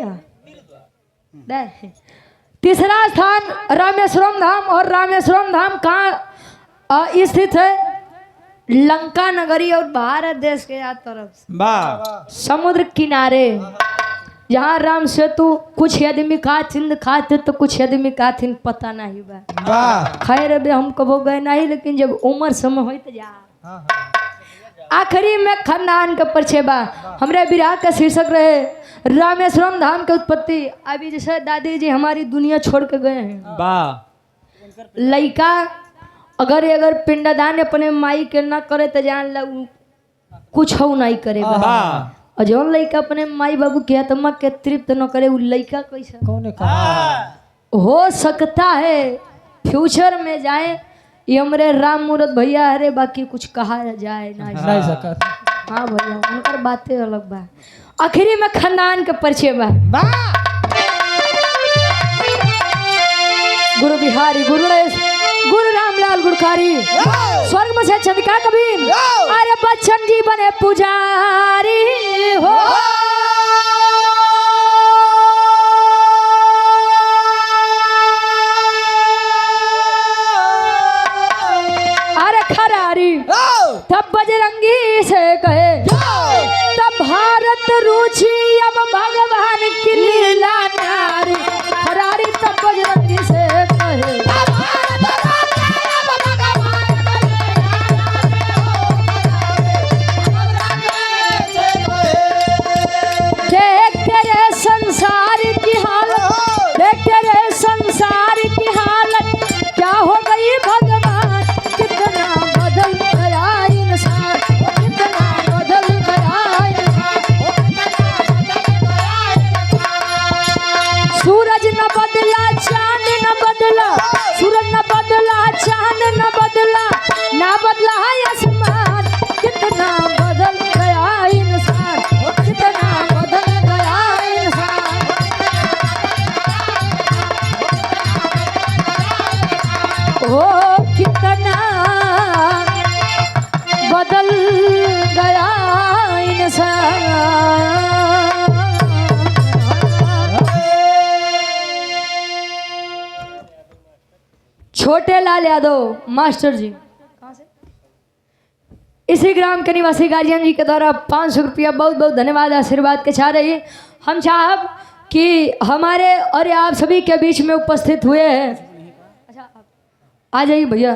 तीसरा स्थान रामेश्वरम धाम और रामेश्वरम धाम कहाँ स्थित है लंका नगरी और भारत देश के यार तरफ समुद्र किनारे यहाँ राम सेतु कुछ आदमी खाते तो कुछ आदमी खातिन पता नहीं बा खैर बे हम कबो गए नहीं लेकिन जब उम्र समय हो तो जा आखिरी में खानदान के परिचय बा हमरे विराह का शीर्षक रहे रामेश्वरम धाम के उत्पत्ति अभी जैसे दादी जी हमारी दुनिया छोड़ के गए हैं लड़का अगर पिंडदान अपने माई के ना करे तो जान ला कुछ हो नहीं करेगा। वाह और जौन लड़का अपने माई बाबू के आत्मा के तृप्त न करे वो लड़का कैसा कौन कहा हो सकता है फ्यूचर में जाए ये हमरे राम मूरत भैया अरे बाकी कुछ कहा जाए ना नहीं सकत हाँ भैया उनकर बातें अलग बा। आखिरी में खानदान के परिचय बा। गुरु बिहारी गुरु गणेश गुरु रामलाल गुड़कारी स्वर्ग में से चंद्रिका कबीर अरे बच्चन जी बने पुजारी हो। अरे खरारी तब बजरंगी से कहे तब भारत रुचि अब भगवान की लीला नारी। खरारी तब बजरंगी से कहे देख तेरे संसार की हालत देख तेरे संसार की हालत क्या हो गई भगवान कितना बदल गया इंसान कितना बदल गया इंसान। सूरज न बदला चांद न बदला सूरज न बदला चांद न बदला ना बदला आसमान कितना बदल गया इंसान कितना बदल गया इंसान। ओ कितना बदल गया इंसान। छोटे लाल यादव मास्टर जी इसी ग्राम के निवासी गार्जियन जी के द्वारा 500 रुपया बहुत बहुत धन्यवाद आशीर्वाद के चाह रही। हम चाहब कि हमारे और आप सभी के बीच में उपस्थित हुए हैं। अच्छा आ जाइए भैया।